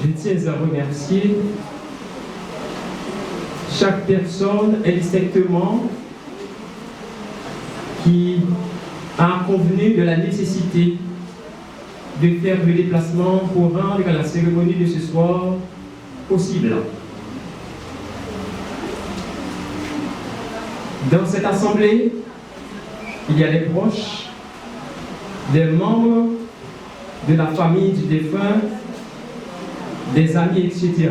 Je tiens à remercier chaque personne indistinctement qui a convenu de la nécessité de faire le déplacement pour rendre la cérémonie de ce soir possible. Dans cette assemblée, il y a des proches, des membres de la famille du défunt, des amis, etc.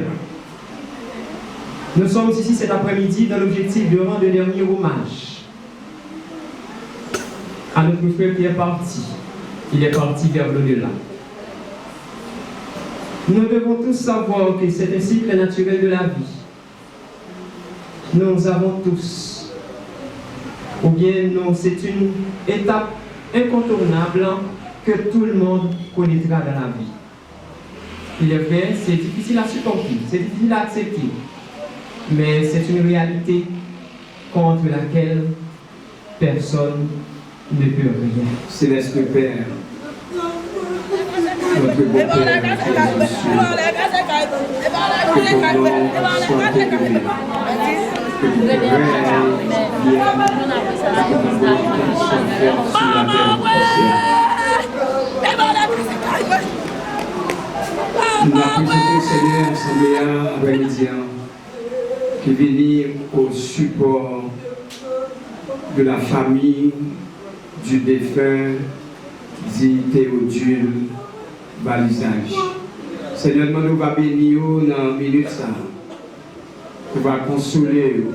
Nous sommes ici cet après-midi dans l'objectif de rendre un dernier hommage à notre frère qui est parti. Il est parti vers l'au-delà. Nous devons tous savoir que c'est un cycle naturel de la vie. Nous avons tous, ou bien c'est une étape incontournable que tout le monde connaîtra dans la vie. Il est vrai, c'est difficile à supporter, c'est difficile à accepter, mais c'est une réalité contre laquelle personne ne peut rien. Céleste Père, notre bon Père, que ton nom soit élevé, que ton règne vienne, que ton volonté soit faite sur la terre comme au ciel. Nous avons présenté, Seigneur, Seigneur, après-midi, qui venir au support de la famille du défunt dit Théodule Balisage. Seigneur, nous va bénir dans une minute ça. On va consoler.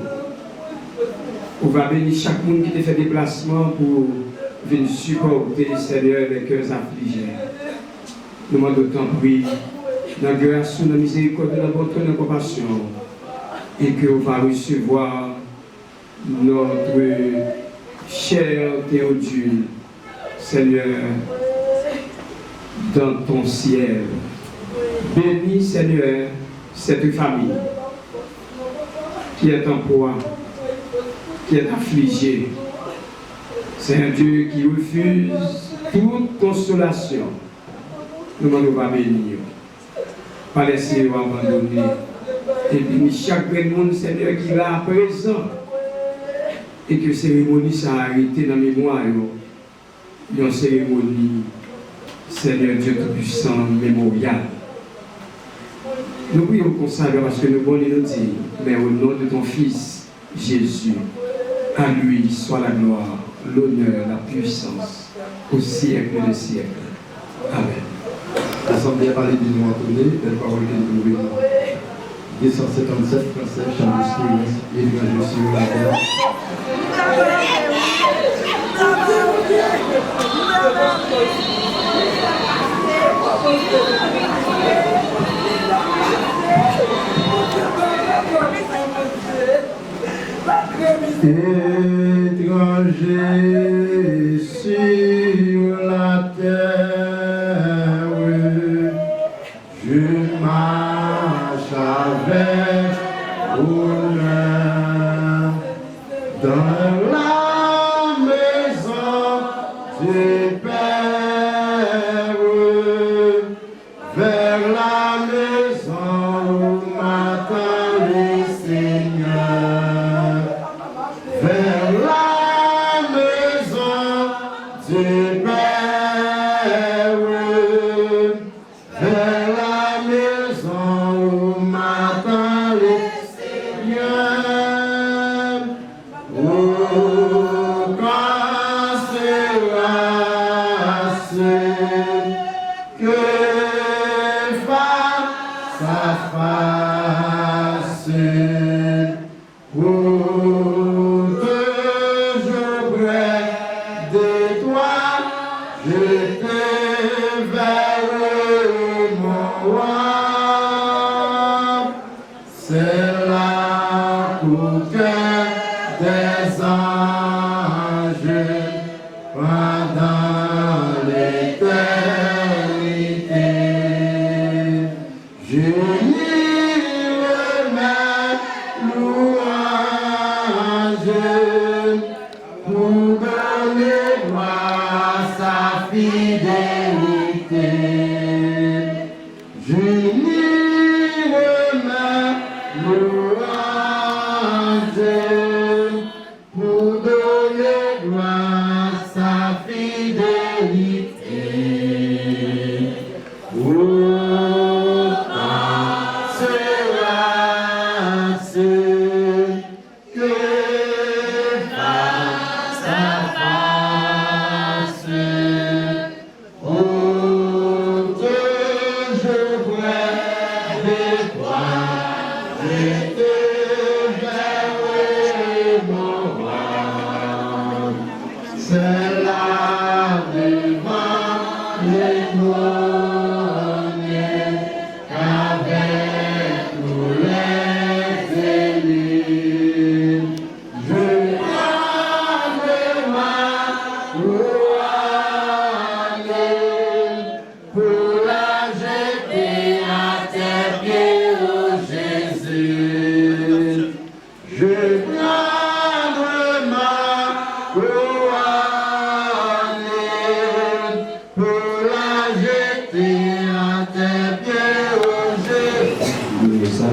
On va bénir chaque monde qui te fait déplacement pour venir supporter le Seigneur les cœurs affligés. Nous demandons tant prie, dans la grâce, dans la miséricorde, dans la bonté, dans la compassion, et que on va recevoir notre cher Théodule, Seigneur, dans ton ciel. Bénis, Seigneur, cette famille qui est en proie, qui est affligée. C'est un Dieu qui refuse toute consolation. Nous ne pas bénir, pas laisser ou abandonner. Et bénis chaque monde, Seigneur, qui est là présent. Et que la cérémonie s'est arrêtée dans la mémoire. Une cérémonie, Seigneur Dieu Tout-Puissant, mémorial. Nous prions comme ça parce que nous voulons nous dire, mais au nom de ton Fils, Jésus, à lui soit la gloire, l'honneur, la puissance, au siècle des siècles. Amen. L'Assemblée a parlé d'une mois tournée, belle parole que nous voulons. 257 Français, Charles et l'évangile sur la terre. Étranger sur la terre, je marche avec honneur dans la maison du Père, vers la maison où m'attend le Seigneur, vers la maison du Père, vers la maison où m'attend le Seigneur. Oh, quand sera ce que face à face, oh, toujours près de toi, je te verrai, mon roi. C'est là qu'aucun des anges pendant l'éternité. Je lui remets louange pour donner gloire à sa fidélité. Je lui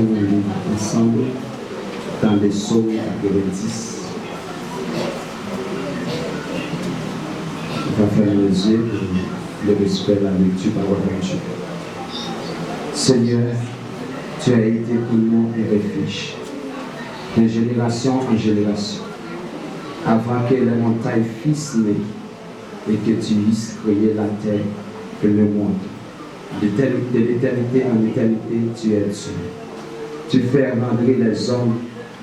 nous lire ensemble dans les psaumes 90. On va faire les yeux pour le respect de la lecture par votre Dieu. Seigneur, tu as été pour nous un refuge, de génération en génération, avant que les montagnes fissent nées et que tu eusses créé la terre et le monde. De l'éternité en éternité, tu es Dieu. Tu fais rentrer les hommes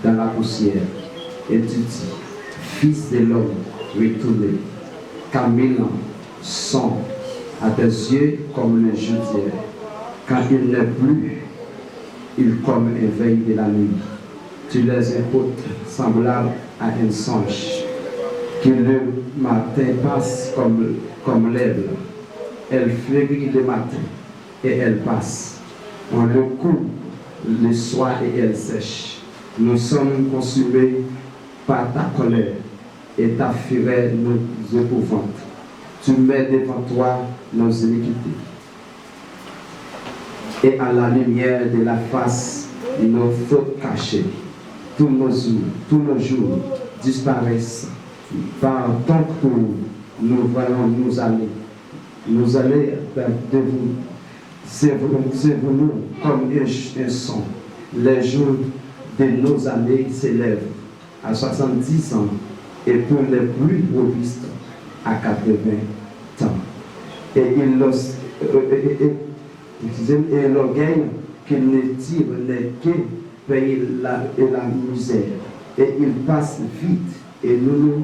dans la poussière et tu dis, Fils de l'homme, retournez, car 1000 ans sont à tes yeux comme le jour d'hier. Quand il n'est plus, il comme un veille de la nuit. Tu les imputes semblables à un songe, qui le matin passe comme l'herbe. Elle fleurit le matin et elle passe. On le coupe le soir et elle sèche. Nous sommes consumés par ta colère et ta fureur nous épouvante. Tu mets devant toi nos iniquités. Et à la lumière de la face, nos fautes cachées. Tous nos jours disparaissent. Par ton cours, nous voyons nous aller. Nous aller de vous. C'est vous comme un son. Les jours de nos années s'élèvent à 70 ans et pour les plus robustes à 80 ans. Et l'orgueil qu'il ne tire n'est que payer la misère. Et il passe vite et nous nous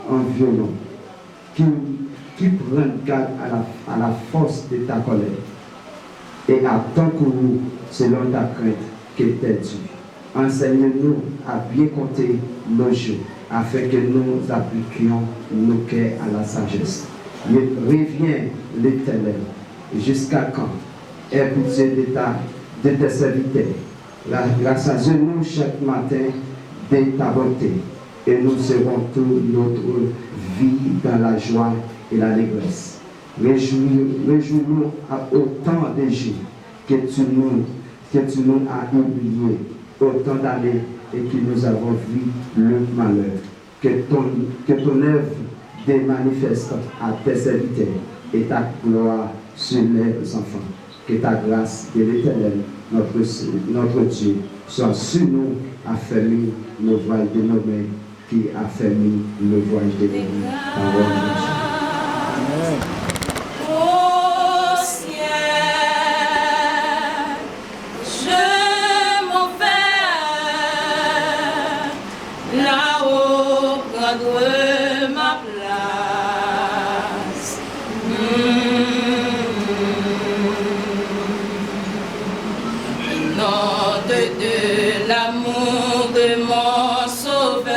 envionnons. Qui prennent garde à la force de ta colère et à ton courroux selon ta crainte que t'es due. Enseigne-nous à bien compter nos jours afin que nous appliquions nos cœurs à la sagesse. Mais reviens l'Éternel, jusqu'à quand? Aie pitié de tes serviteurs. Rassasiez-nous chaque matin de ta bonté et nous serons toute notre vie dans la joie et l'allégresse. Réjouis-nous à autant de jours que tu nous as oubliés, autant d'années et que nous avons vu le malheur. Que ton œuvre te manifeste à tes serviteurs et ta gloire sur les enfants. Que ta grâce de l'Éternel, notre Dieu, soit sur nous, affermit le voile de nos mains, qui affermit le voile de nos mains. Parole de Dieu. Au ciel, je m'en vais, là-haut prendre ma place. Note de l'amour de mon sauveur.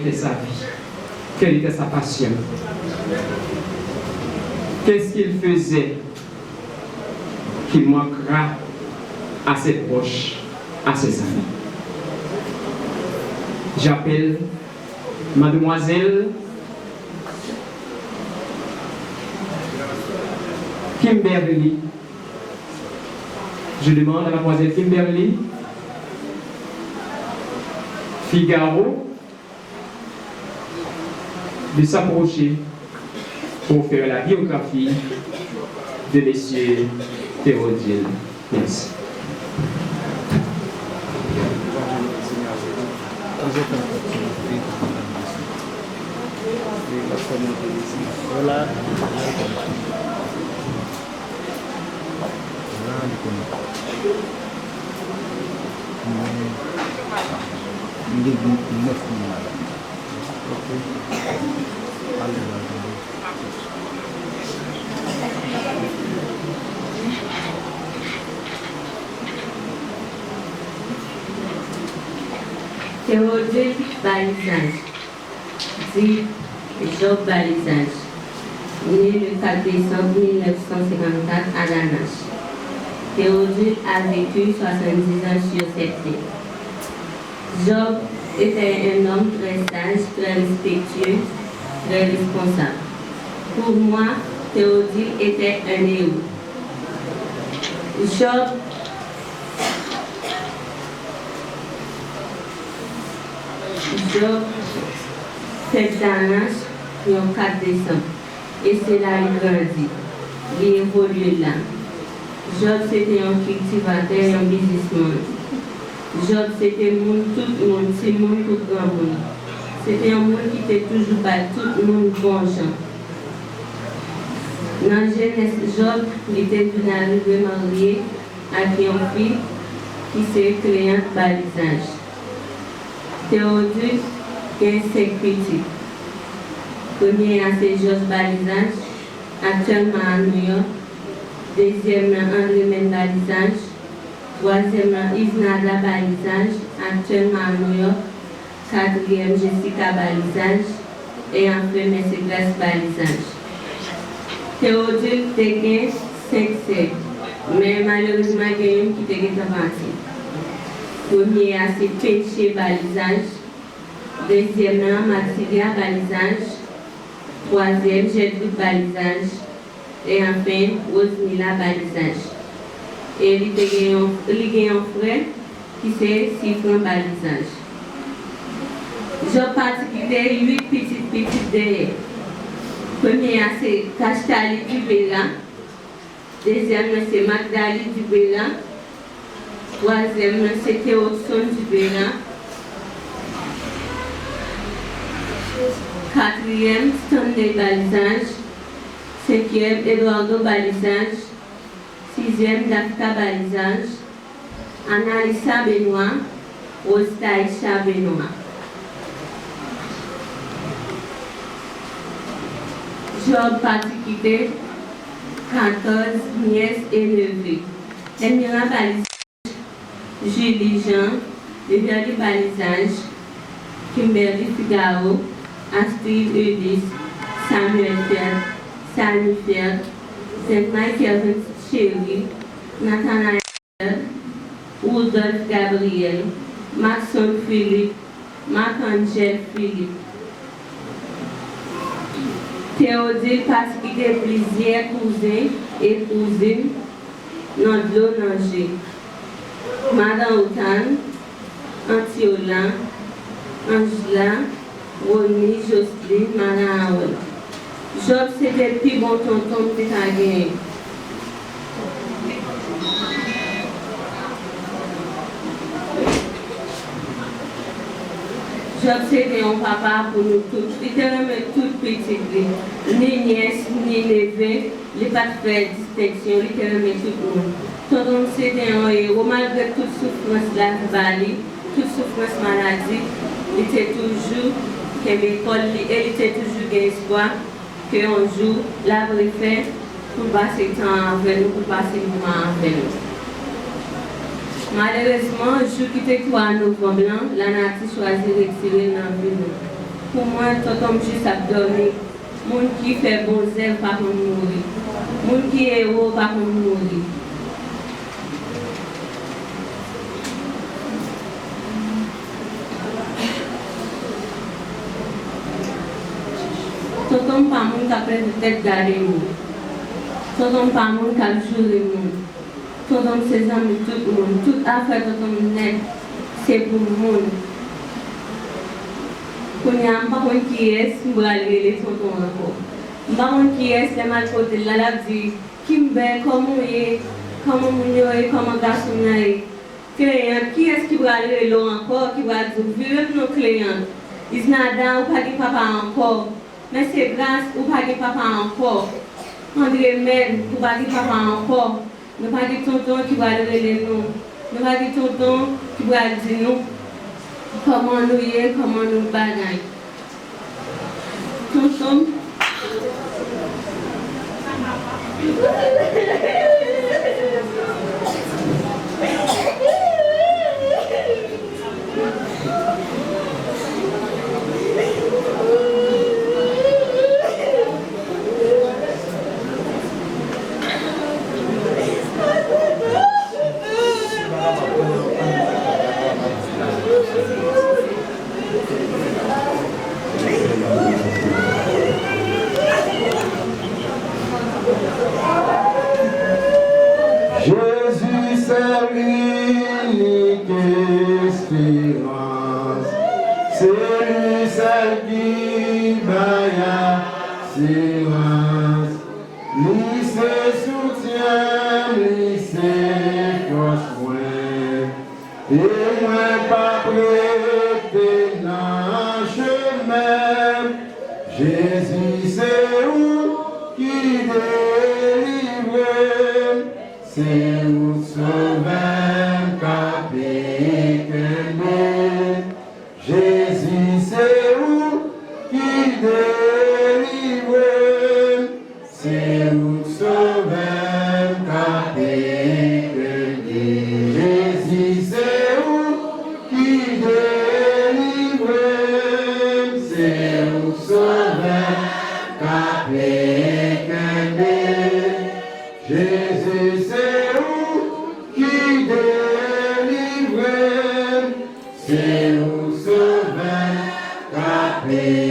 était sa vie? Quelle était sa passion? Qu'est-ce qu'il faisait qui manquera à ses proches, à ses amis? J'appelle mademoiselle Kimberly. Je demande à mademoiselle Kimberly Figaro de s'approcher pour faire la biographie de M. Théodule. Merci. Théodule Balisage, dit Job Balisage, né le 4 décembre 1954 à La Nache. Théodule a vécu 70 ans sur cette terre. Job était un homme très sage, très respectueux, très responsable. Pour moi, Théodule était un héros. Job fait La Nache le 4 décembre. Et c'est là qu'il grandit. Il évolue là. Job c'était un cultivateur, un businessman. Job c'était tout le monde, c'est le monde tout grand monde. C'était un monde qui était toujours pas tout le monde bon gens. Dans la jeunesse, Job était venu arriver marié avec une fille qui s'est créante Balisage. Théodule est 5 petits. Premier c'est Georges Balisage, actuellement à New York. Deuxième, André Men Balisage. Troisième, Isnada Balisage, actuellement à New York. Quatrième, Jessica Balisage. Et enfin, M. Grace Balisage. Théodule était 5 sœurs, mais malheureusement, il y a une qui était partie. Premier, c'est Péché Balisage. Deuxième, Mathilda Balisage. Troisième, Gertrude Balisage. Et enfin, Rosemilla Balisage. Et il y a un frère qui c'est Siphon Balisage. J'ai particulier 8 petites derrière. Premier, c'est Castali Dubéla. Deuxième, c'est Magdali Dubéla. Troisième, c'est Théodson Dubéla. Quatrième, Stanley Balisage. Cinquième, Eduardo Balisage. Sixième, Dafka Balisage. Annalisa Benoît. Ostaïcha Benoît. Job particulier, 14 nièces et neveux. Emira Balisage, Julie Jean, Viviane Balisage, Kimberly Figaro, Astrid Eudis, Samuel Fiat, Samy Fiat, Saint-Michael Chéri, Nathanaël, Rudolph Gabriel, Maxon Philippe, Marc-Angèle Philippe. Théodule particulier plusieurs cousins et cousines dans l'eau nagée. Madame Outan, Antiola, Angela, Roni, Jocelyne, Madame Aoul. Job c'était le plus bon tonton que tu as gagné. Job c'était un papa pour nous tous. Il était même tout petit. Ni nièce, ni neveu, il n'a pas fait distinction, il était même tout le monde. Tonton c'était un héros, malgré toute souffrance de la vie, toute souffrance maladie, il était toujours qu'à l'école, il était toujours d'espoir qu'un jour, la vraie fête, pour passer le temps avec nous, pour passer le moment avec nous. Malheureusement, le jour qui était 3 novembre, la nature choisit de retirer dans la vie. Pour moi, tout homme juste à dormir. Moun qui fait bon zèle, par contre, mourir. Moun qui est héros, par contre, mourir. Tout homme pas moun qui a pris de tête garder nous. Tout homme pas moun qui a juré nous. Tout homme ses amis, tout le monde. Toute affaire tout homme net, c'est pour le monde. Quand il y a un par contre qui est, je vais aller les tonton encore. Par contre qui est, c'est mal côté là, la dit, Kimbe, comment est, comment est, comment garçon est. Client, qui est-ce qui va aller là encore, qui va dire, vive nos clients. Ils n'ont pas de papa encore. Mais c'est grâce au pas de papa encore. On dirait même, ou pas de papa encore. Ne pas de tonton qui va aller nous. Ne pas de tonton qui va dire nous. Comment nous y est, comment nous bagaille. Tonton. Jésus, c'est l'unique espérance. C'est lui seul qui baille assurance. Lui se soutient, lui se force moins. Et moi pas prêté dans le chemin. Jésus, c'est où qui délivre. C'est où sauveur capitaine. Jésus, c'est où qui délivre. C'est où sauveur capitaine. Jésus, c'est où qui délivre. C'est où sauveur capitaine. Jésus, c'est où qui délivre, c'est où sauveur capitaine.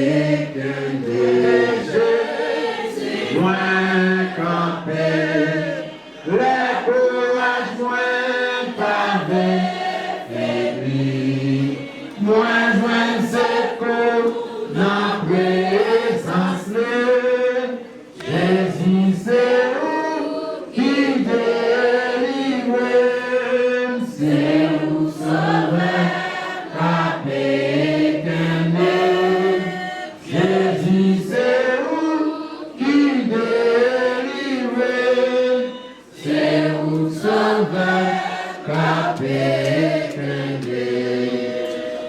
Jésus, moins campé, le courage moins pavé, faibli, moins joint secours dans présence. Jésus, c'est qui délivre, c'est où sauveur capitaine. Jésus, c'est où qui délivre, c'est où sauveur capitaine.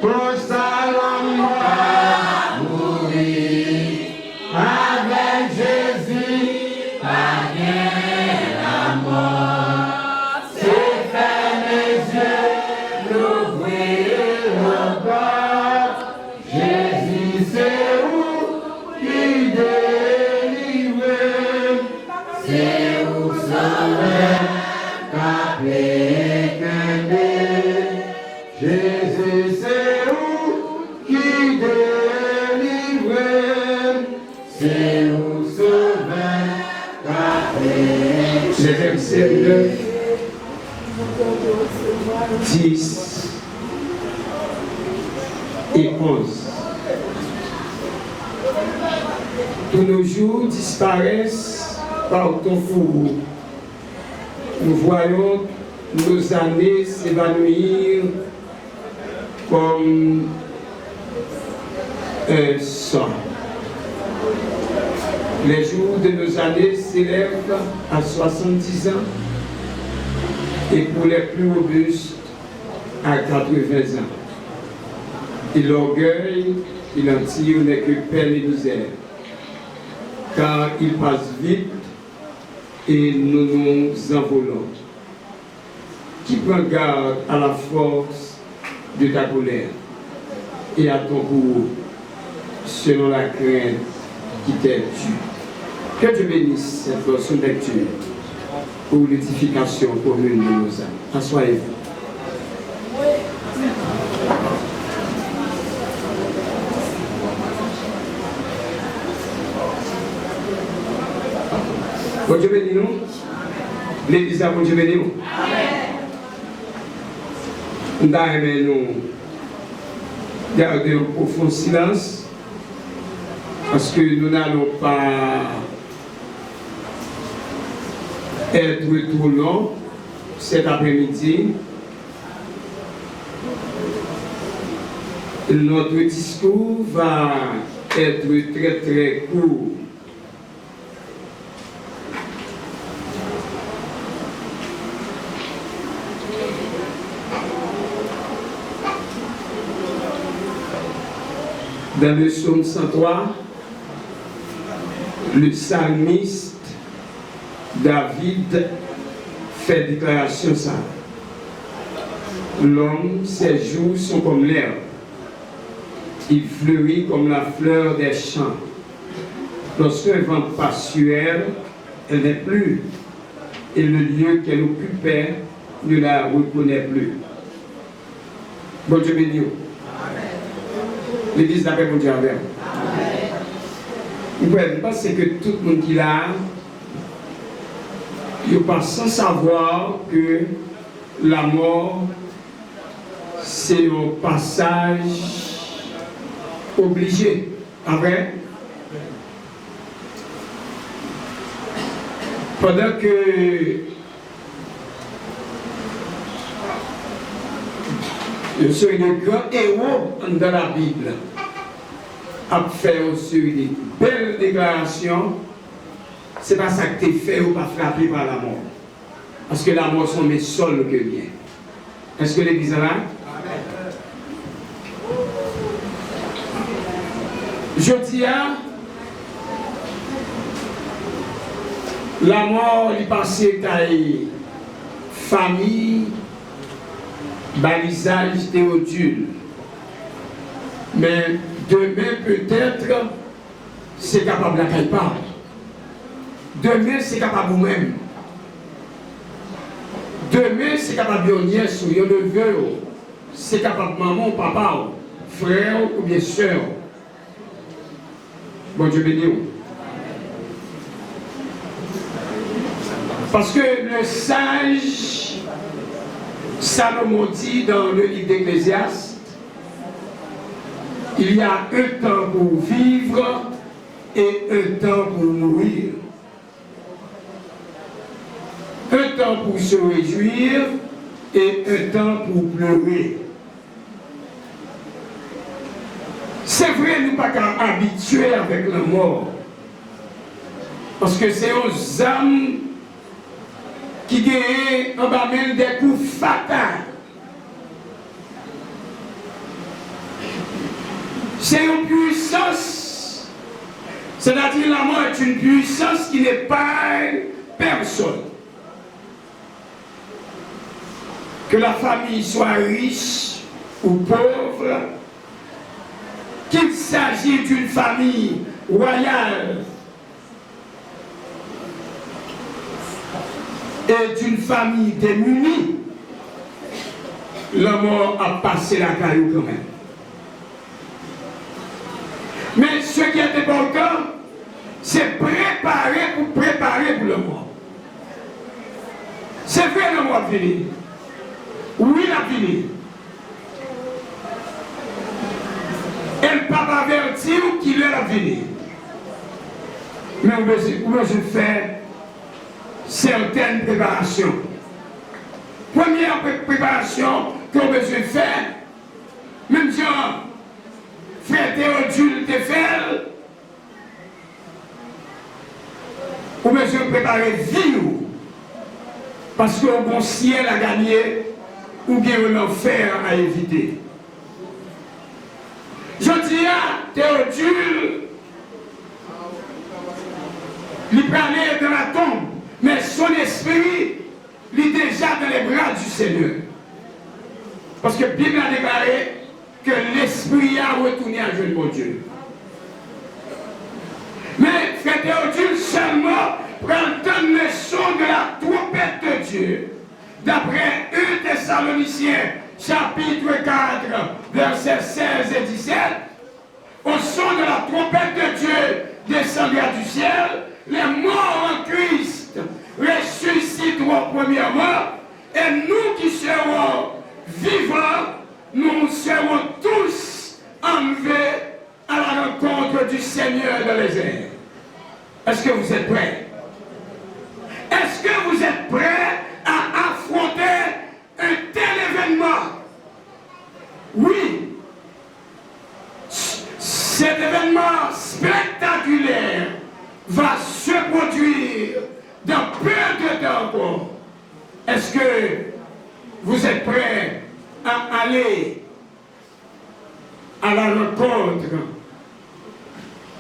Constamment mourir avec Jésus, pas bien la mort. C'est fermer les yeux, l'ouvrir le corps. Jésus, c'est où qui délivre, c'est où sauveur capitaine. Jésus, c'est où qui délivre, c'est où sauveur capitaine. Les versets 9, 10 et 11. Tous nos jours disparaissent par ton fourreau. Nous voyons nos années s'évanouir comme un sang. Les jours de nos années s'élèvent à 70 ans et pour les plus robustes à 80 ans. Et l'orgueil, il en tire n'est que peine et misère, car il passe vite et nous nous envolons. Qui prend garde à la force de ta colère et à ton bourreau? selon la crainte qui t'est due. Que Dieu bénisse cette portion de lecture pour l'édification commune de nos âmes. Assoyez-vous. Bon Dieu bénis nous. L'église a bon Dieu bénis nous. Nous allons garder un profond silence parce que nous n'allons pas être trop long cet après-midi. Notre discours va être très très court. Dans le psaume 103, le psalmiste David fait déclaration ça. L'homme, ses jours sont comme l'herbe. Il fleurit comme la fleur des champs. Lorsqu'un vent passe sur elle, elle n'est plus. Et le lieu qu'elle occupait ne la reconnaît plus. Bon Dieu béni. L'église d'après mon Dieu avec. Vous pouvez penser que tout le monde qui l'a, il passe sans savoir que la mort, c'est un passage obligé. Après, pendant que je suis un grand héros dans la Bible, a fait aussi une belle déclaration, c'est pas ça que tu fait ou pas frappé par la mort. Parce que la mort sont mes sols que bien. Est-ce que l'église est là? Je dis à la mort, il passait à famille, balisage Théodule. Mais demain, peut-être, c'est capable de la caille pas. Demain, c'est capable vous-même. Demain, c'est capable de nièce ou de neveu. C'est capable maman, papa, frère ou bien soeur. Bon Dieu béni. Parce que le sage Salomon dit dans le livre d'Ecclésiaste, il y a un temps pour vivre et un temps pour mourir. Un temps pour se réjouir et un temps pour pleurer. C'est vrai, nous ne sommes pas habitués avec la mort. Parce que c'est aux âmes qui gagnent en bas même des coups fatals. C'est une puissance. C'est-à-dire la mort est une puissance qui n'est pas personne. Que la famille soit riche ou pauvre, qu'il s'agisse d'une famille royale et d'une famille démunie, la mort a passé la caillou quand même. Mais ce qui est important, c'est préparer pour la mort. C'est vrai la mort venir. Oui, la venir. Elle ne peut pas avertir qu'il est la venir. Mais on besoin de faire certaines préparations. Première préparation qu'on besoin de faire, même genre, frère Théodule te fait, on besoin de préparer vie. Parce qu'un bon ciel à gagner, ou bien un enfer à éviter. Je dis à Théodule, il parlait dans la tombe, mais son esprit, il est déjà dans les bras du Seigneur. Parce que la Bible a déclaré que l'esprit a retourné à Dieu, mon Dieu. mettez-vous seulement pour entendre le son de la trompette de Dieu. D'après 1 Thessaloniciens, chapitre 4, versets 16 et 17, au son de la trompette de Dieu descendra du ciel, les morts en Christ ressusciteront premièrement, et nous qui serons vivants, nous serons tous enlevés à la rencontre du Seigneur dans les airs. Est-ce que vous êtes prêts? Est-ce que vous êtes prêts à affronter un tel événement? Oui. Cet événement spectaculaire va se produire dans peu de temps. Est-ce que vous êtes prêts à aller à la rencontre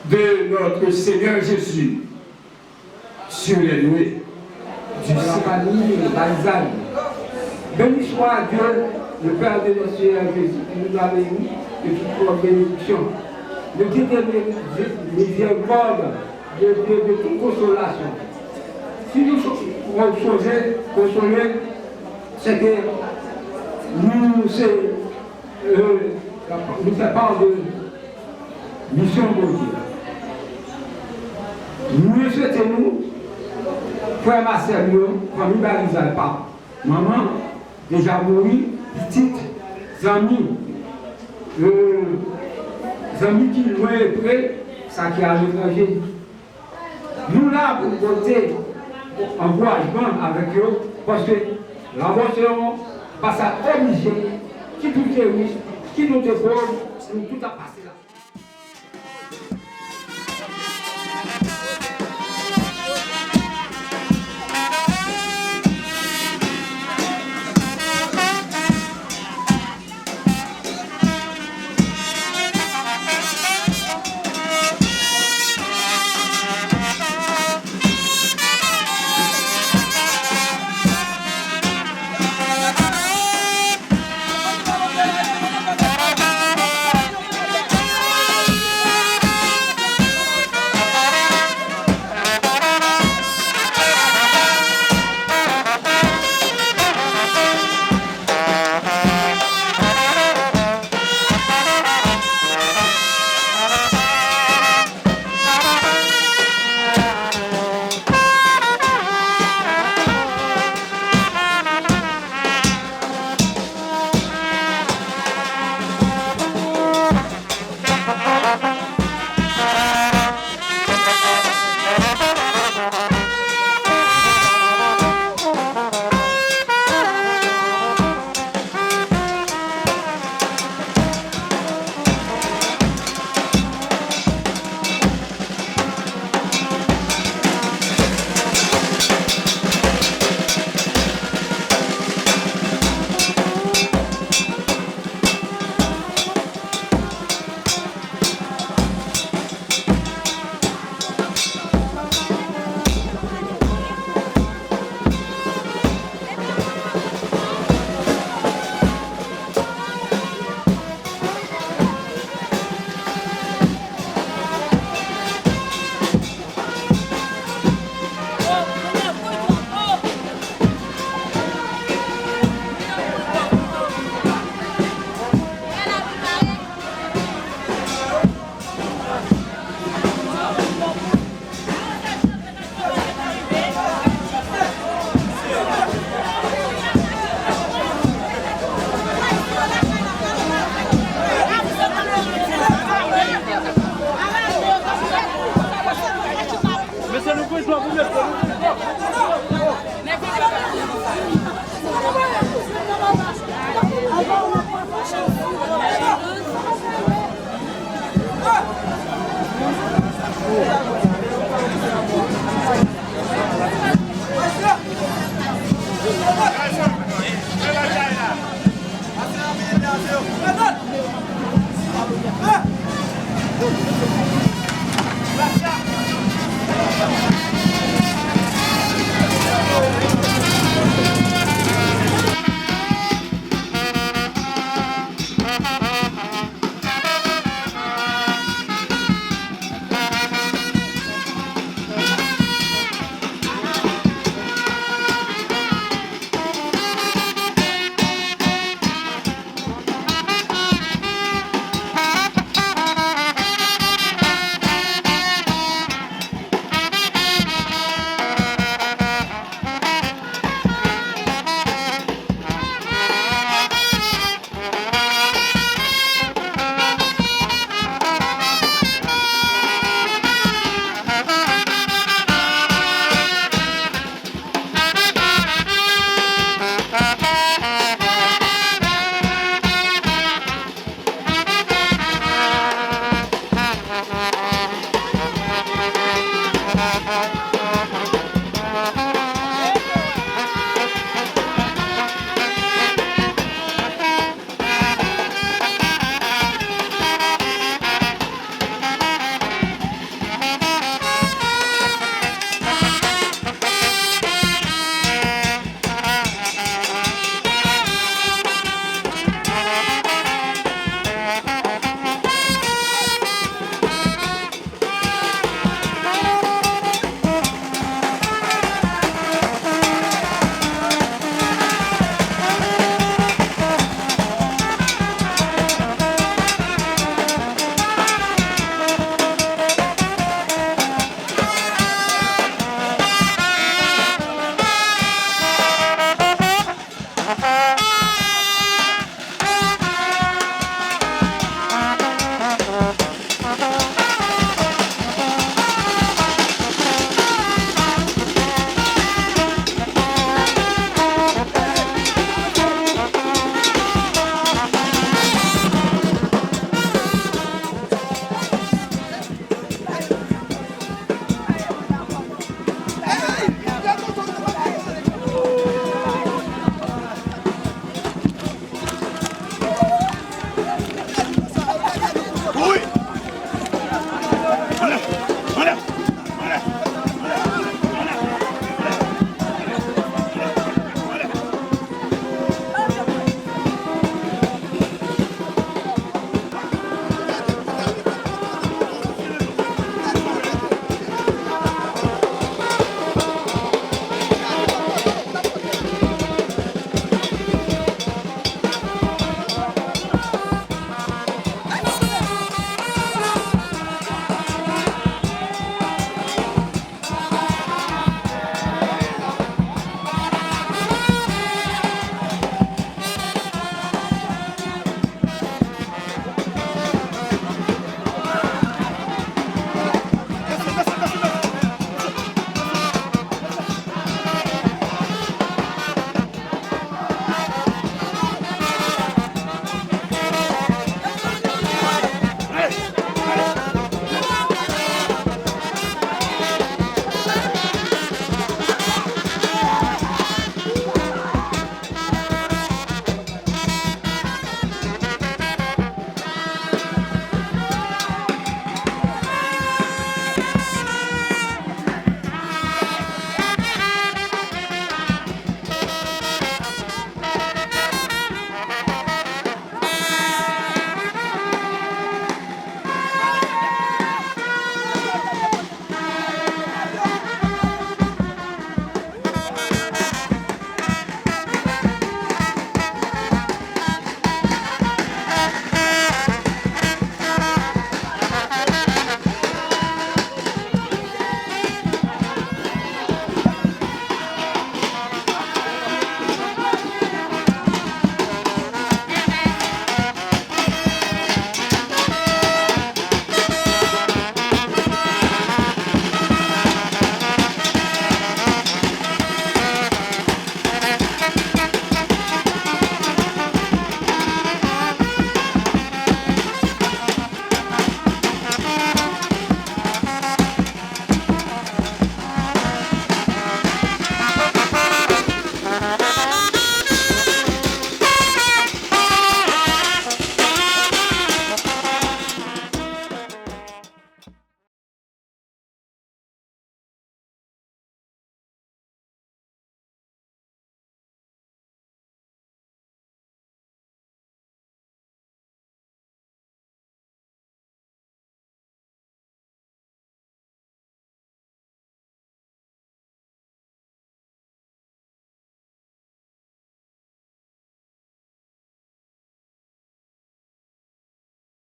de notre Seigneur Jésus sur les nuées du famille Balzane? Béni soit Dieu, le Père de notre Seigneur Jésus, qui nous a bénis de toute bénédiction. Le Dieu de miséricorde, de toute consolation. Si nous sommes consolés, c'est que nous faisons part de mission de Dieu. Nous souhaitons, frère ma sœur, famille Balzane, pas. Maman, déjà mouru, petite, amis qui loin et près, ça qui a l'étranger. Nous là pour voter encouragement avec eux, parce que la voiture passe à obligé, qui tout est riche, qui nous est pauvre, nous tout a passé.